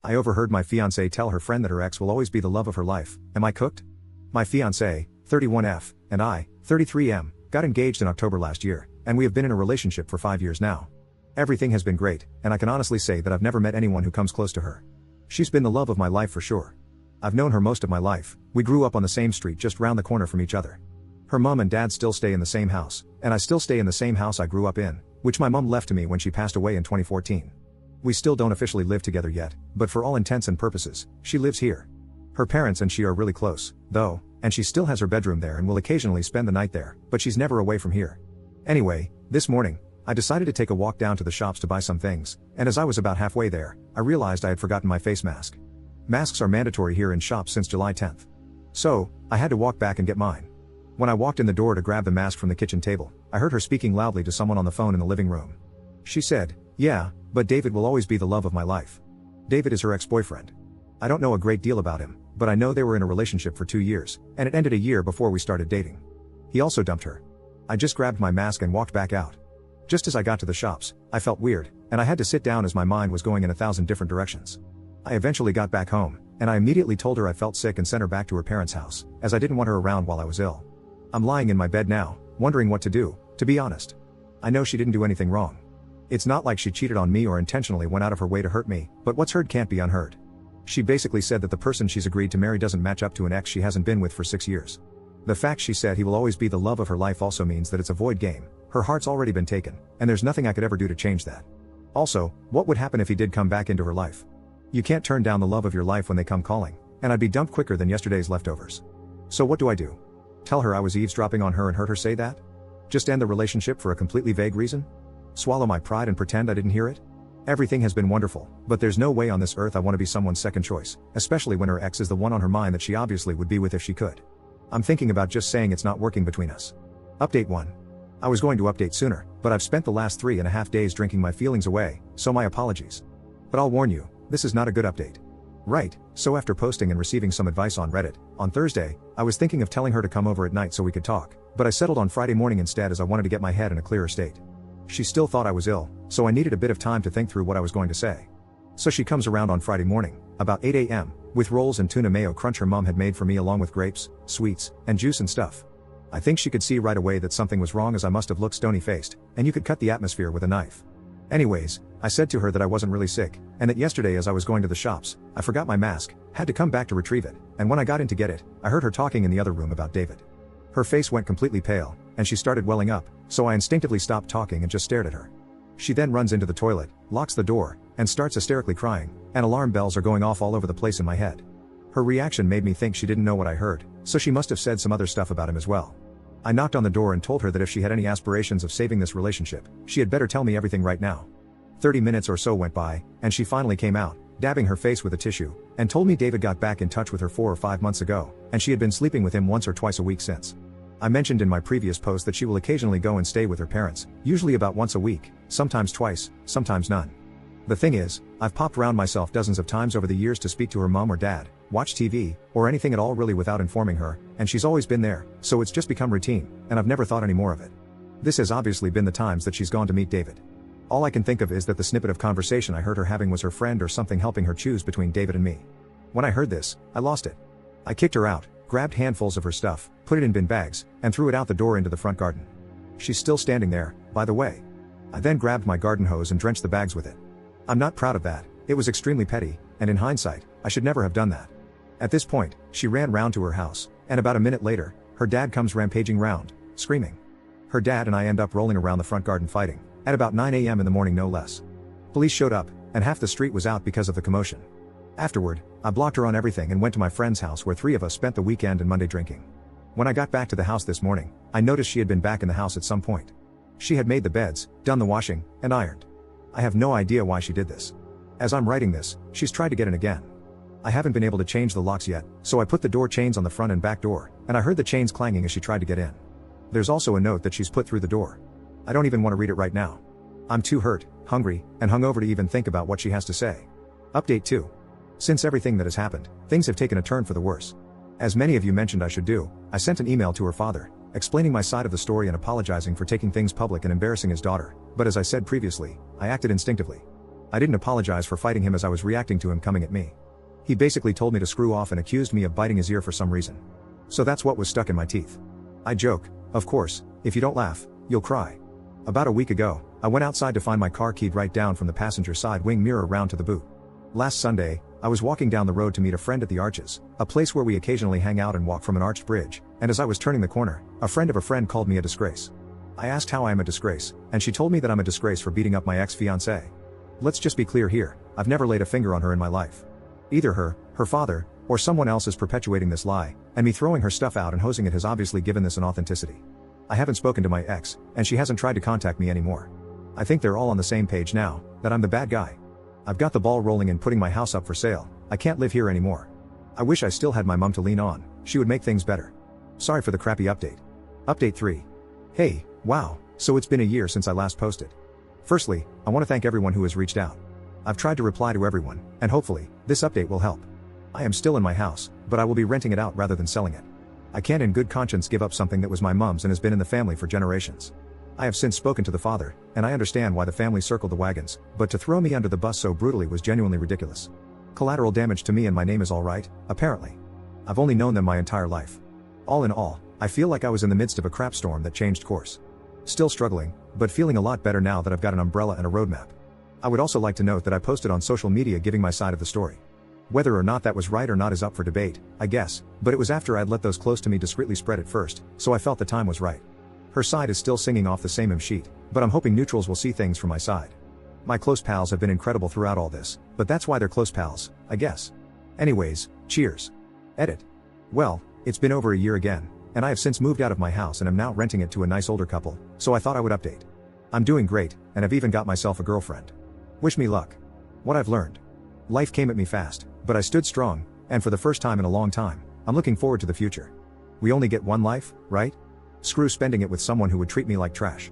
I overheard my fiance tell her friend that her ex will always be the love of her life. Am I cooked? My fiance, 31F, and I, 33M, got engaged in October last year, and we have been in a relationship for 5 years now. Everything has been great, and I can honestly say that I've never met anyone who comes close to her. She's been the love of my life for sure. I've known her most of my life. We grew up on the same street just round the corner from each other. Her mom and dad still stay in the same house, and I still stay in the same house I grew up in, which my mom left to me when she passed away in 2014. We still don't officially live together yet, but for all intents and purposes, she lives here. Her parents and she are really close, though, and she still has her bedroom there and will occasionally spend the night there, but she's never away from here. Anyway, this morning, I decided to take a walk down to the shops to buy some things, and as I was about halfway there, I realized I had forgotten my face mask. Masks are mandatory here in shops since July 10th. So, I had to walk back and get mine. When I walked in the door to grab the mask from the kitchen table, I heard her speaking loudly to someone on the phone in the living room. She said, "Yeah, but David will always be the love of my life." David is her ex-boyfriend. I don't know a great deal about him, but I know they were in a relationship for 2 years, and it ended a year before we started dating. He also dumped her. I just grabbed my mask and walked back out. Just as I got to the shops, I felt weird, and I had to sit down as my mind was going in 1,000 different directions. I eventually got back home, and I immediately told her I felt sick and sent her back to her parents' house, as I didn't want her around while I was ill. I'm lying in my bed now, wondering what to do, to be honest. I know she didn't do anything wrong. It's not like she cheated on me or intentionally went out of her way to hurt me, but what's heard can't be unheard. She basically said that the person she's agreed to marry doesn't match up to an ex she hasn't been with for 6 years. The fact she said he will always be the love of her life also means that it's a void game. Her heart's already been taken, and there's nothing I could ever do to change that. Also, what would happen if he did come back into her life? You can't turn down the love of your life when they come calling, and I'd be dumped quicker than yesterday's leftovers. So what do I do? Tell her I was eavesdropping on her and heard her say that? Just end the relationship for a completely vague reason? Swallow my pride and pretend I didn't hear it? Everything has been wonderful, but there's no way on this earth I want to be someone's second choice, especially when her ex is the one on her mind that she obviously would be with if she could. I'm thinking about just saying it's not working between us. Update 1. I was going to update sooner, but I've spent the last 3.5 days drinking my feelings away, so my apologies. But I'll warn you, this is not a good update. Right, so after posting and receiving some advice on Reddit, on Thursday, I was thinking of telling her to come over at night so we could talk, but I settled on Friday morning instead as I wanted to get my head in a clearer state. She still thought I was ill, so I needed a bit of time to think through what I was going to say. So she comes around on Friday morning, about 8 a.m., with rolls and tuna mayo crunch her mom had made for me along with grapes, sweets, and juice and stuff. I think she could see right away that something was wrong as I must have looked stony-faced, and you could cut the atmosphere with a knife. Anyways, I said to her that I wasn't really sick, and that yesterday as I was going to the shops, I forgot my mask, had to come back to retrieve it, and when I got in to get it, I heard her talking in the other room about David. Her face went completely pale, and she started welling up, so I instinctively stopped talking and just stared at her. She then runs into the toilet, locks the door, and starts hysterically crying, and alarm bells are going off all over the place in my head. Her reaction made me think she didn't know what I heard, so she must have said some other stuff about him as well. I knocked on the door and told her that if she had any aspirations of saving this relationship, she had better tell me everything right now. 30 minutes or so went by, and she finally came out, dabbing her face with a tissue, and told me David got back in touch with her 4 or 5 months ago, and she had been sleeping with him once or twice a week since. I mentioned in my previous post that she will occasionally go and stay with her parents, usually about once a week, sometimes twice, sometimes none. The thing is, I've popped around myself dozens of times over the years to speak to her mom or dad, watch TV, or anything at all really without informing her, and she's always been there, so it's just become routine, and I've never thought any more of it. This has obviously been the times that she's gone to meet David. All I can think of is that the snippet of conversation I heard her having was her friend or something helping her choose between David and me. When I heard this, I lost it. I kicked her out, grabbed handfuls of her stuff, put it in bin bags, and threw it out the door into the front garden. She's still standing there, by the way. I then grabbed my garden hose and drenched the bags with it. I'm not proud of that, it was extremely petty, and in hindsight, I should never have done that. At this point, she ran round to her house, and about a minute later, her dad comes rampaging round, screaming. Her dad and I end up rolling around the front garden fighting, at about 9 a.m. in the morning no less. Police showed up, and half the street was out because of the commotion. Afterward, I blocked her on everything and went to my friend's house where 3 of us spent the weekend and Monday drinking. When I got back to the house this morning, I noticed she had been back in the house at some point. She had made the beds, done the washing, and ironed. I have no idea why she did this. As I'm writing this, she's tried to get in again. I haven't been able to change the locks yet, so I put the door chains on the front and back door, and I heard the chains clanging as she tried to get in. There's also a note that she's put through the door. I don't even want to read it right now. I'm too hurt, hungry, and hungover to even think about what she has to say. Update 2. Since everything that has happened, things have taken a turn for the worse. As many of you mentioned I should do, I sent an email to her father, explaining my side of the story and apologizing for taking things public and embarrassing his daughter, but as I said previously, I acted instinctively. I didn't apologize for fighting him as I was reacting to him coming at me. He basically told me to screw off and accused me of biting his ear for some reason. So that's what was stuck in my teeth. I joke, of course, if you don't laugh, you'll cry. About a week ago, I went outside to find my car keyed right down from the passenger side wing mirror round to the boot. Last Sunday, I was walking down the road to meet a friend at the Arches, a place where we occasionally hang out and walk from an arched bridge, and as I was turning the corner, a friend of a friend called me a disgrace. I asked how I am a disgrace, and she told me that I'm a disgrace for beating up my ex-fiancée. Let's just be clear here, I've never laid a finger on her in my life. Either her father, or someone else is perpetuating this lie, and me throwing her stuff out and hosing it has obviously given this an authenticity. I haven't spoken to my ex, and she hasn't tried to contact me anymore. I think they're all on the same page now, that I'm the bad guy. I've got the ball rolling in putting my house up for sale, I can't live here anymore. I wish I still had my mom to lean on, she would make things better. Sorry for the crappy update. Update 3. Hey, wow, so it's been a year since I last posted. Firstly, I want to thank everyone who has reached out. I've tried to reply to everyone, and hopefully, this update will help. I am still in my house, but I will be renting it out rather than selling it. I can't in good conscience give up something that was my mom's and has been in the family for generations. I have since spoken to the father, and I understand why the family circled the wagons, but to throw me under the bus so brutally was genuinely ridiculous. Collateral damage to me and my name is alright, apparently. I've only known them my entire life. All in all, I feel like I was in the midst of a crap storm that changed course. Still struggling, but feeling a lot better now that I've got an umbrella and a roadmap. I would also like to note that I posted on social media giving my side of the story. Whether or not that was right or not is up for debate, I guess, but it was after I'd let those close to me discreetly spread it first, so I felt the time was right. Her side is still singing off the same hymn sheet, but I'm hoping neutrals will see things from my side. My close pals have been incredible throughout all this, but that's why they're close pals, I guess. Anyways, cheers. Edit. Well, it's been over a year again, and I have since moved out of my house and am now renting it to a nice older couple, so I thought I would update. I'm doing great, and I've even got myself a girlfriend. Wish me luck. What I've learned. Life came at me fast, but I stood strong, and for the first time in a long time, I'm looking forward to the future. We only get one life, right? Screw spending it with someone who would treat me like trash.